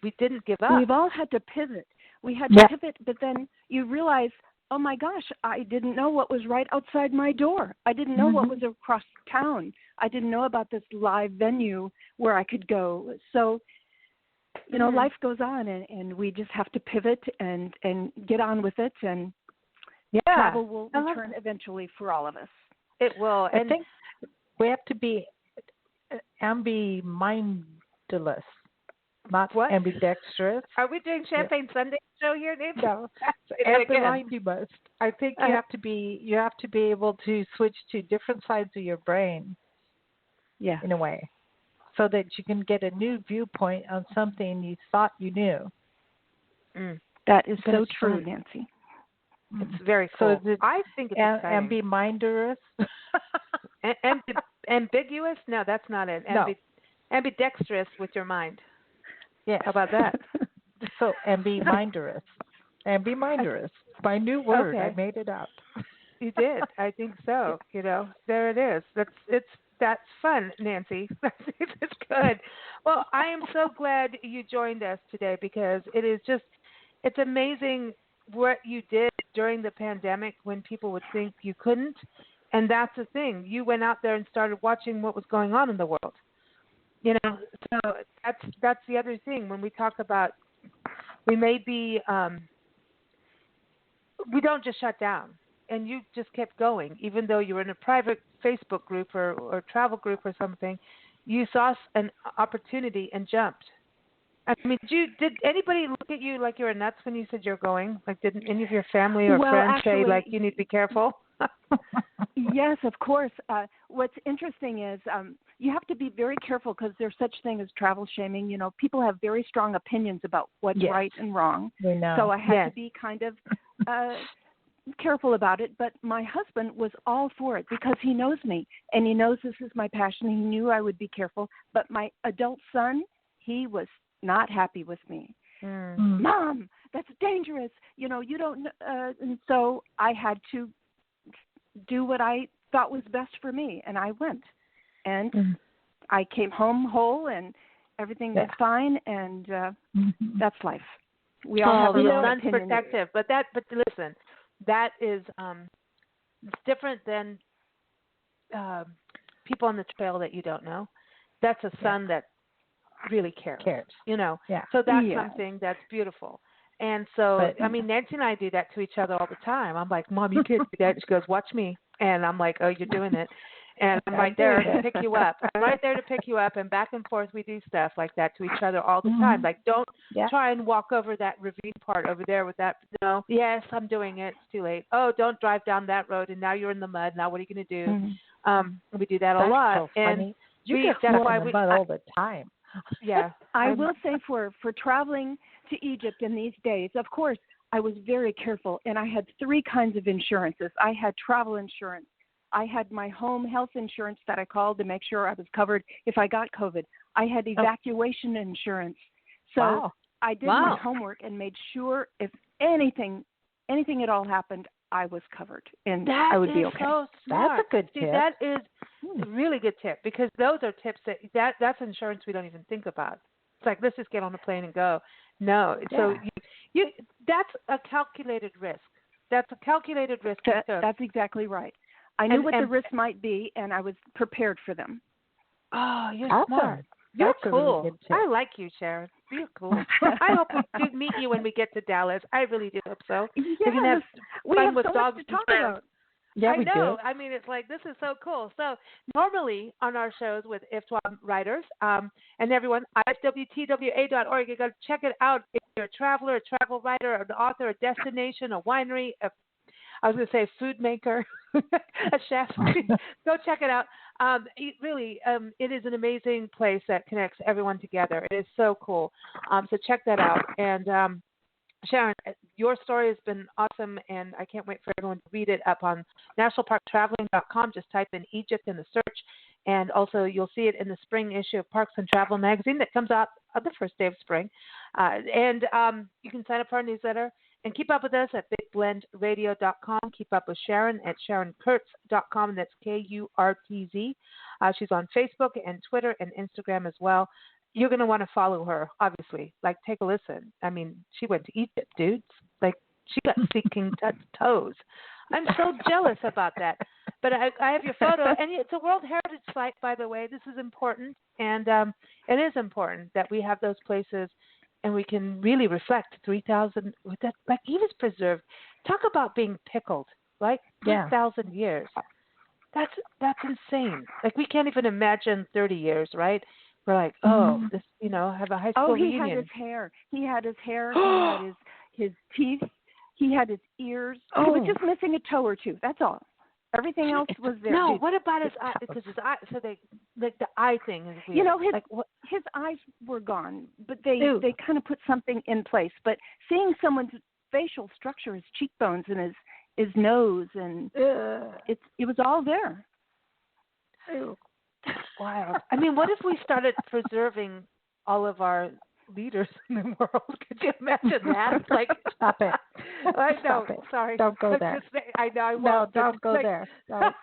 we didn't give up. We've all had to pivot. We had to pivot, but then you realize, oh my gosh, I didn't know what was right outside my door. I didn't know what was across town. I didn't know about this live venue where I could go. So, life goes on, and we just have to pivot and get on with it, and travel will return eventually for all of us. It will. I think we have to be ambimindless, not ambidextrous. Are we doing Champagne Sunday show here, Dave? No. Ambimindless. I think you have to be able to switch to different sides of your brain. Yeah. In a way, so that you can get a new viewpoint on something you thought you knew. That is so true, Nancy. It's very cool. So I think it's exciting. Ambimindless. Ambiguous? No, that's not it. Ambidextrous with your mind. Yeah. How about that? So ambimindless. Ambimindless. My new word. Okay. I made it up. You did. I think so. There it is. That's fun, Nancy. It's good. Well, I am so glad you joined us today, because it's amazing what you did during the pandemic when people would think you couldn't. And that's the thing. You went out there and started watching what was going on in the world. So that's the other thing. When we talk about, we may be, we don't just shut down. And you just kept going, even though you were in a private Facebook group or travel group or something. You saw an opportunity and jumped. I mean, did anybody look at you like you were nuts when you said you're going? Like, did any of your family or friends say, like, you need to be careful? Yes, of course. What's interesting is you have to be very careful, because there's such thing as travel shaming. People have very strong opinions about what's right and wrong. We know. So I had to be kind of careful about it, but my husband was all for it, because he knows me and he knows this is my passion. He knew I would be careful, but my adult son, he was not happy with me. Mom, that's dangerous. You don't and so I had to do what I thought was best for me, and I went. And I came home whole, and everything was fine, and that's life. We all have our own opinion. Protective, but listen, that is it's different than people on the trail that you don't know. That's a son that really cares. You know. Yeah. So that's something that's beautiful. And so, I mean, Nancy and I do that to each other all the time. I'm like, Mom, you can't do that. She goes, watch me. And I'm like, oh, you're doing it. And I'm right there to pick you up. I'm right there to pick you up. And back and forth, we do stuff like that to each other all the time. Like, don't try and walk over that ravine part over there with that. No, yes, I'm doing it. It's too late. Oh, don't drive down that road. And now you're in the mud. Now what are you going to do? We do that a lot. So funny. You get stuck in the mud all the time. Yeah. I will say for traveling to Egypt in these days, of course, I was very careful. And I had 3 kinds of insurances. I had travel insurance. I had my home health insurance that I called to make sure I was covered if I got COVID. I had evacuation insurance. So I did my homework and made sure if anything at all happened, I was covered and I would be okay. So smart. That's a good tip. That is a really good tip because those are tips that's insurance we don't even think about. It's like, let's just get on a plane and go. No. So you that's a calculated risk. That's a calculated risk. That's exactly right. I knew what the risks might be, and I was prepared for them. Oh, you're smart. You're cool. Really I like you, Sharon. You're cool. I hope we do meet you when we get to Dallas. I really do hope so. Yes. We have with so dogs much to talk about. Yeah, we do. I mean, it's like, this is so cool. So normally on our shows with IFWTWA writers and everyone, IFWTWA.org, you got to check it out. If you're a traveler, a travel writer, an author, a destination, a winery, I was going to say food maker, a chef. Go check it out. It is an amazing place that connects everyone together. It is so cool. So check that out. And Sharon, your story has been awesome, and I can't wait for everyone to read it up on nationalparktraveling.com. Just type in Egypt in the search, and also you'll see it in the spring issue of Parks and Travel magazine that comes out on the first day of spring. And you can sign up for our newsletter. And keep up with us at bigblendradio.com. Keep up with Sharon at Sharon-Kurtz.com. That's Kurtz. She's on Facebook and Twitter and Instagram as well. You're going to want to follow her, obviously. Like, take a listen. I mean, she went to Egypt, dudes. Like, she got to see King-Tut's toes. I'm so jealous about that. But I have your photo. And it's a World Heritage Site, by the way. This is important. And it is important that we have those places and we can really reflect 3,000. Like, he was preserved. Talk about being pickled, like 3,000 years. That's insane. Like, we can't even imagine 30 years, right? We're like, this, have a high school reunion. He had his hair. He had his hair. He had his teeth. He had his ears. He was just missing a toe or two. That's all. Everything else was there. No, what about his eye? Because his eye, so they, like, the eye thing is weird. His eyes were gone, but they kind of put something in place. But seeing someone's facial structure, his cheekbones and his nose, and it was all there. Ew. Wow. I mean, what if we started preserving all of our leaders in the world? Could you imagine that? Like, stop it. I know. Stop it. Sorry. Don't go there. I know. I won't. No, don't go there. Don't.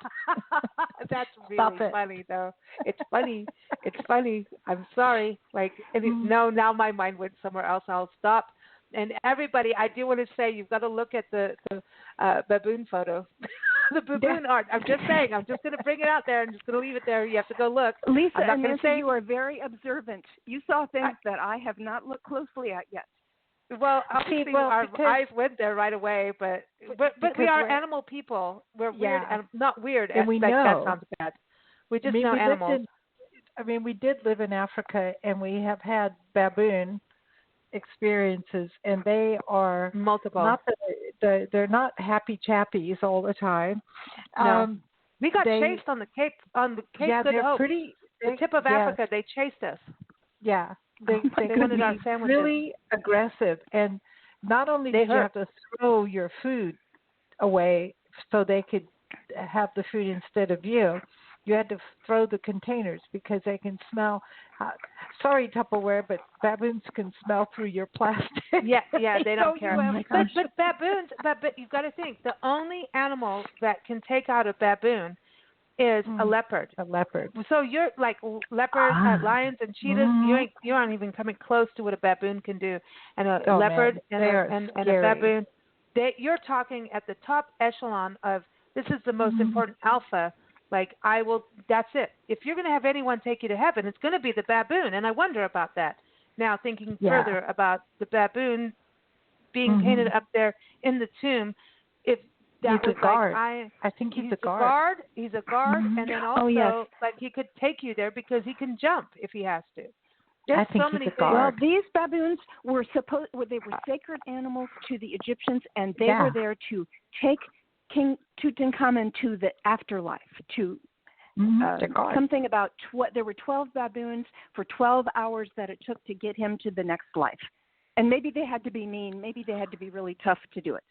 That's really funny, though. It's funny. It's funny. I'm sorry. Like, no, now my mind went somewhere else. I'll stop. And everybody, I do want to say, you've got to look at the baboon photo. The baboon art. I'm just saying. I'm just going to bring it out there. I'm just going to leave it there. You have to go look. Lisa and Nancy, you are very observant. You saw things that I have not looked closely at yet. Well, obviously our eyes went there right away, but we are animal people. We're weird, and not weird. And we know. That sounds bad. We just know animals. We did live in Africa, and we have had baboon experiences, and they are multiple. They're not happy chappies all the time. No. We got chased on the Cape Good Hope. The tip of Africa. They chased us. Yeah, they wanted our sandwiches. Really aggressive, and not only did you have to throw your food away so they could have the food instead of you. You had to throw the containers because they can smell. Sorry, Tupperware, but baboons can smell through your plastic. Yeah, they don't care. But baboons, but you've got to think, the only animal that can take out a baboon is a leopard. A leopard. So you're like leopard, lions, and cheetahs. You aren't even coming close to what a baboon can do. And a leopard and a baboon. You're talking at the top echelon of this is the most important alpha. Like that's it. If you're going to have anyone take you to heaven, it's going to be the baboon. And I wonder about that. Now thinking further about the baboon being painted up there in the tomb, if that he's was a guard. Like I think he's a guard. He's a guard, and then also like he could take you there because he can jump if he has to. I think he's a guard. Well, these baboons were sacred animals to the Egyptians, and they were there to take King Tutankhamun to the afterlife. To something about there were 12 baboons for 12 hours that it took to get him to the next life, and maybe they had to be mean. Maybe they had to be really tough to do it.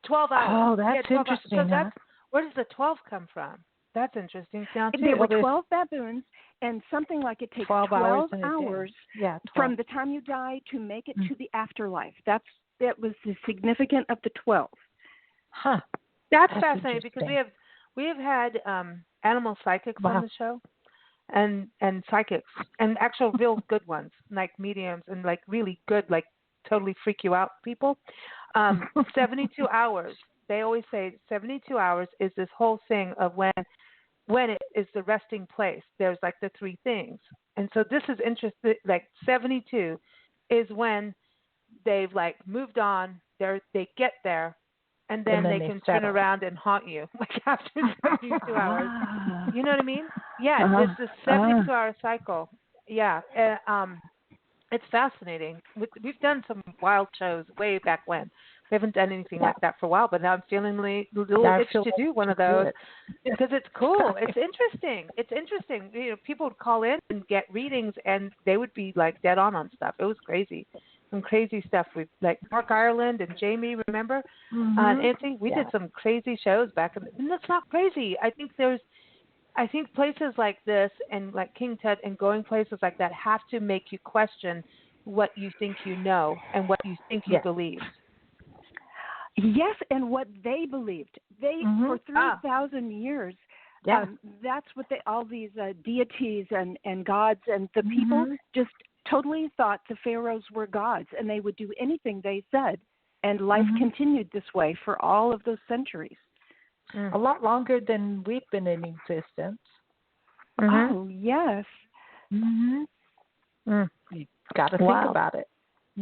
12 hours. Oh, that's 12 interesting. Hours. So where does the 12 come from? That's interesting. There were 12 baboons, and something like it takes 12 hours from the time you die to make it to the afterlife. That was the significance of the 12. Huh. That's fascinating because we have had animal psychics on the show, and psychics, and actual real good ones, like mediums and like really good, like totally freak you out people. 72 hours. They always say 72 hours is this whole thing of when it is the resting place. There's like the three things. And so this is interesting. Like 72 is when they've like moved on. They get there, and then they can turn around and haunt you like after 72 hours. You know what I mean? Yeah, it's this 72-hour cycle. Yeah. It's fascinating. We've done some wild shows way back when. We haven't done anything like that for a while, but now I'm feeling a little itch to do one of those because it's cool. It's interesting. It's interesting. You know, people would call in and get readings, and they would be like dead on stuff. It was crazy. Some crazy stuff. We like Mark Ireland and Jamie. Remember, Nancy? We did some crazy shows back, and that's not crazy. I think places like this and like King-Tut and going places like that have to make you question what you think you know and what you think you believe. Yes, and what they believed. They for 3,000 years. That's what all these deities and gods and the people just totally thought the pharaohs were gods, and they would do anything they said, and life continued this way for all of those centuries. A lot longer than we've been in existence. Oh, yes. You got to think about it.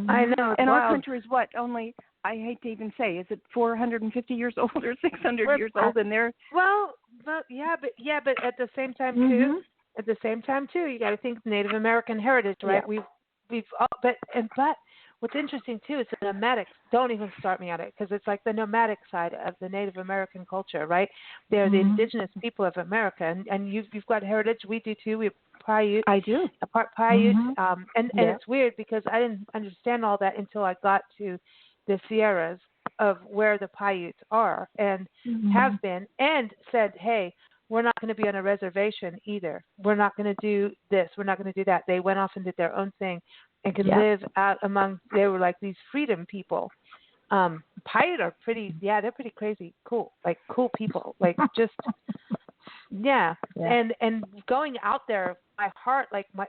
I know. And our country is what? Only, I hate to even say, is it 450 years old or 600 years old? And they're but at the same time too. At the same time too, you got to think Native American heritage, right? Yeah. We've but what's interesting too is the nomadics. Don't even start me on it because it's like the nomadic side of the Native American culture, right? They're the indigenous people of America, and you've got heritage. We do too. We have Paiute. I do. Paiute, and it's weird because I didn't understand all that until I got to the Sierras of where the Paiutes are and have been, and said, hey, we're not going to be on a reservation either. We're not going to do this. We're not going to do that. They went off and did their own thing and could live out among, they were like these freedom people. Paiute are pretty, they're pretty crazy, cool, like cool people, like just, And going out there, my heart, like my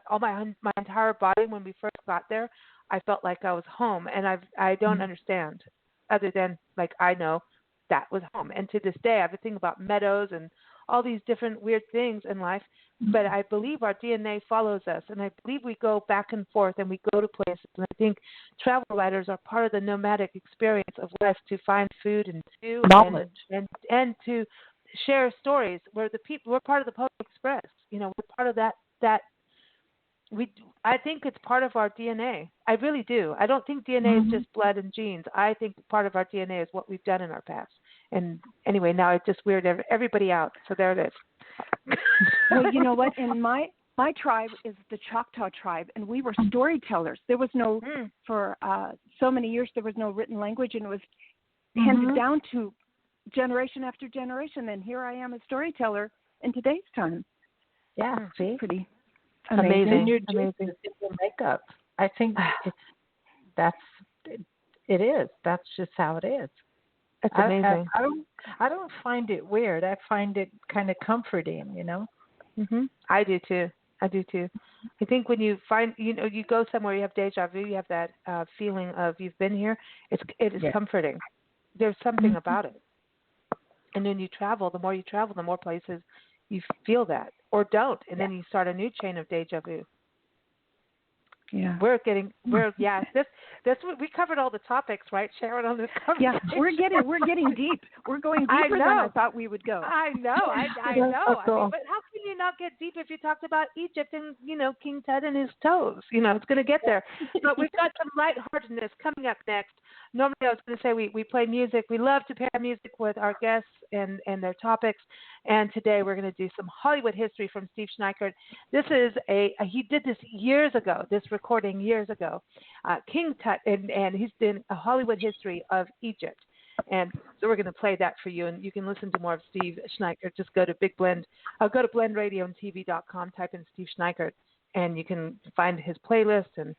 entire body, when we first got there, I felt like I was home, and I don't understand other than like I know that was home. And to this day, I have to think about meadows and all these different weird things in life, but I believe our DNA follows us, and I believe we go back and forth and we go to places. And I think travel writers are part of the nomadic experience of life to find food and do knowledge and to share stories. We're part of the Polar Express. You know, we're part of that. I think it's part of our DNA. I really do. I don't think DNA is just blood and genes. I think part of our DNA is what we've done in our past. And anyway, now it just weirded everybody out. So there it is. Well, you know what? In my tribe is the Choctaw tribe, and we were storytellers. There was no, for so many years, there was no written language, and it was handed down to generation after generation. And here I am, a storyteller in today's time. Yeah, see? Pretty amazing. Amazing. Your makeup. I think it is. That's just how it is. That's amazing. I don't find it weird. I find it kind of comforting, you know. I do too. I think when you find, you go somewhere, you have deja vu, you have that feeling of you've been here. It is comforting. There's something about it. And when you travel, the more you travel, the more places you feel that, or don't, and then you start a new chain of deja vu. Yeah, That's what we covered all the topics, right, Sharon, on this conversation? Yeah, we're getting deep. We're going deeper than I thought we would go. I know. I know. Cool. But how can you not get deep if you talked about Egypt and King-Tut and his toes? It's going to get there. But we've got some lightheartedness coming up next. Normally, I was going to say we play music. We love to pair music with our guests and their topics. And today we're going to do some Hollywood history from Steve Schneickert. This is he did this years ago. This recording years ago, King-Tut, and he's done a Hollywood history of Egypt, and so we're going to play that for you, and you can listen to more of Steve Schneickert. Just go to Big Blend, go to blendradioandtv.com, type in Steve Schneickert, and you can find his playlist, and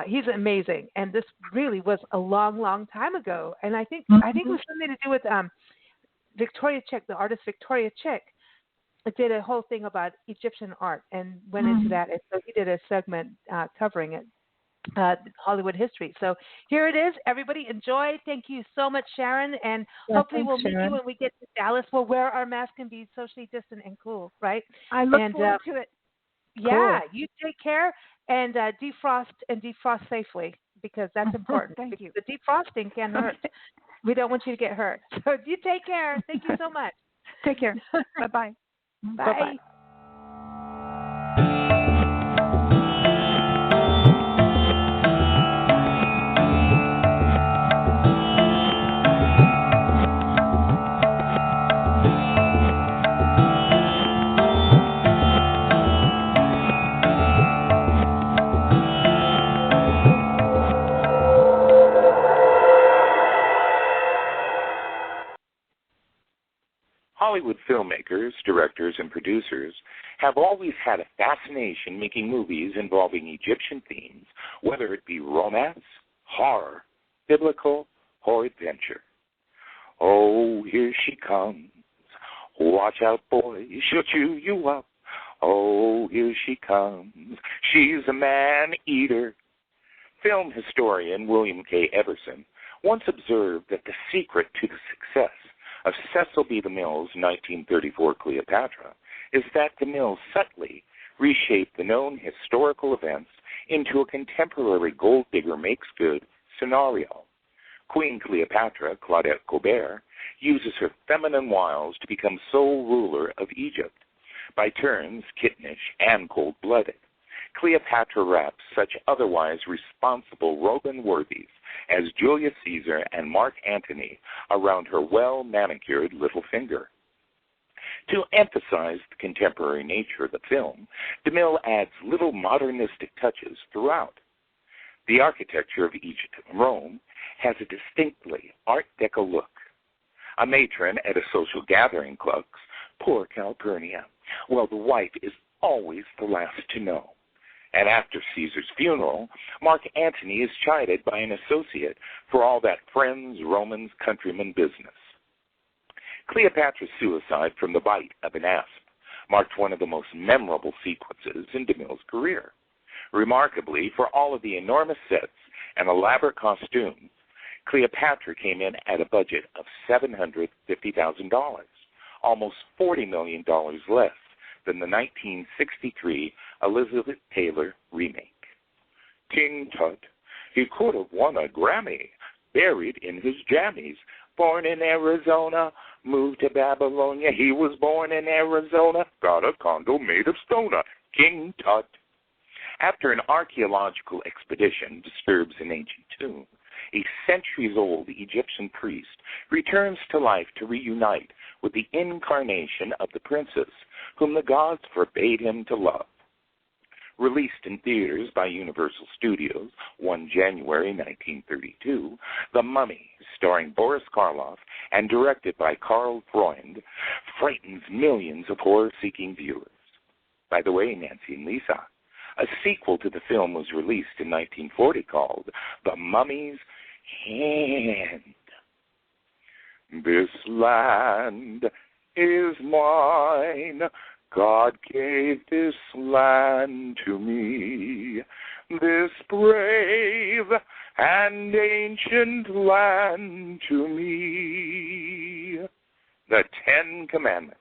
he's amazing. And this really was a long, long time ago, and I think it was something to do with Victoria Chick, the artist Victoria Chick. It did a whole thing about Egyptian art and went into that. And so he did a segment covering it, Hollywood history. So here it is. Everybody enjoy. Thank you so much, Sharon. And hopefully we'll meet you when we get to Dallas. We'll wear our mask and be socially distant and cool, right? I look forward to it. Yeah, cool. You take care and defrost safely, because that's important. Thank you. The defrosting can hurt. We don't want you to get hurt. So you take care. Thank you so much. Take care. Bye-bye. Bye. Bye-bye. Hollywood filmmakers, directors, and producers have always had a fascination making movies involving Egyptian themes, whether it be romance, horror, biblical, or adventure. Oh, here she comes. Watch out, boy, she'll chew you up. Oh, here she comes. She's a man-eater. Film historian William K. Everson once observed that the secret to the success of Cecil B. DeMille's 1934 Cleopatra is that DeMille subtly reshaped the known historical events into a contemporary gold digger makes good scenario. Queen Cleopatra, Claudette Colbert, uses her feminine wiles to become sole ruler of Egypt, by turns kittenish and cold-blooded. Cleopatra wraps such otherwise responsible Roman worthies as Julius Caesar and Mark Antony around her well-manicured little finger. To emphasize the contemporary nature of the film, DeMille adds little modernistic touches throughout. The architecture of Egypt and Rome has a distinctly Art Deco look. A matron at a social gathering clucks, "Poor Calpurnia," while the wife is always the last to know. And after Caesar's funeral, Mark Antony is chided by an associate for all that friends, Romans, countrymen business. Cleopatra's suicide from the bite of an asp marked one of the most memorable sequences in DeMille's career. Remarkably, for all of the enormous sets and elaborate costumes, Cleopatra came in at a budget of $750,000, almost $40 million less than the 1963 Elizabeth Taylor remake. King-Tut, he could have won a Grammy, buried in his jammies. Born in Arizona, moved to Babylonia. He was born in Arizona, got a condo made of stona. King-Tut. After an archaeological expedition disturbs an ancient tomb, a centuries-old Egyptian priest returns to life to reunite with the incarnation of the princess whom the gods forbade him to love. Released in theaters by Universal Studios 1 January 1932, The Mummy, starring Boris Karloff and directed by Karl Freund, frightens millions of horror-seeking viewers. By the way, Nancy and Lisa, a sequel to the film was released in 1940 called The Mummy's Hand. This land is mine. God gave this land to me, this brave and ancient land to me. The Ten Commandments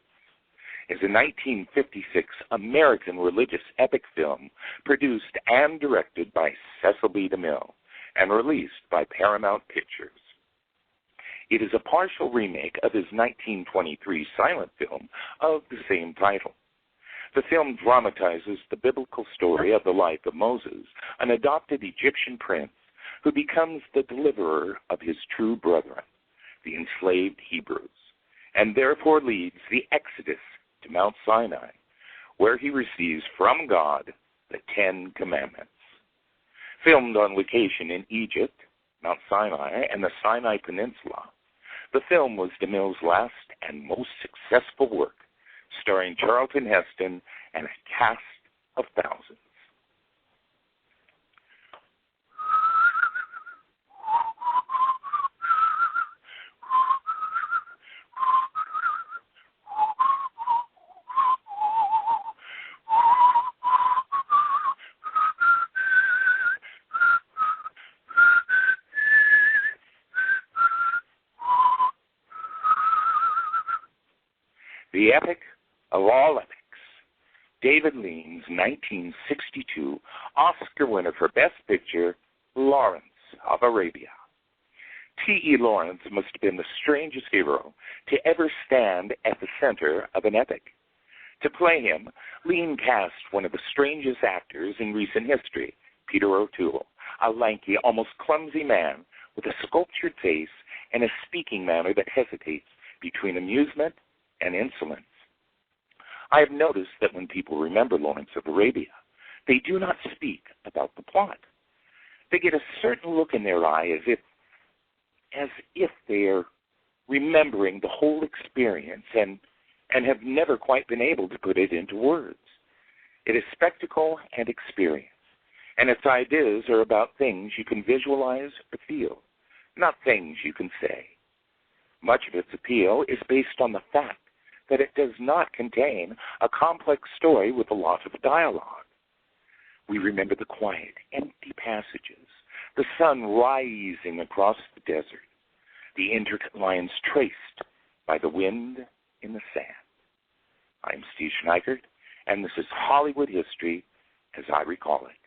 is a 1956 American religious epic film produced and directed by Cecil B. DeMille and released by Paramount Pictures. It is a partial remake of his 1923 silent film of the same title. The film dramatizes the biblical story of the life of Moses, an adopted Egyptian prince who becomes the deliverer of his true brethren, the enslaved Hebrews, and therefore leads the Exodus to Mount Sinai, where he receives from God the Ten Commandments. Filmed on location in Egypt, Mount Sinai, and the Sinai Peninsula, the film was DeMille's last and most successful work, starring Charlton Heston and a cast of thousands. The epic of all epics, David Lean's 1962 Oscar winner for Best Picture, Lawrence of Arabia. T.E. Lawrence must have been the strangest hero to ever stand at the center of an epic. To play him, Lean cast one of the strangest actors in recent history, Peter O'Toole, a lanky, almost clumsy man with a sculptured face and a speaking manner that hesitates between amusement and insolence. I have noticed that when people remember Lawrence of Arabia, they do not speak about the plot. They get a certain look in their eye as if they are remembering the whole experience and have never quite been able to put it into words. It is spectacle and experience, and its ideas are about things you can visualize or feel, not things you can say. Much of its appeal is based on the fact that it does not contain a complex story with a lot of dialogue. We remember the quiet, empty passages, the sun rising across the desert, the intricate lines traced by the wind in the sand. I'm Steve Schneickert, and this is Hollywood history as I recall it.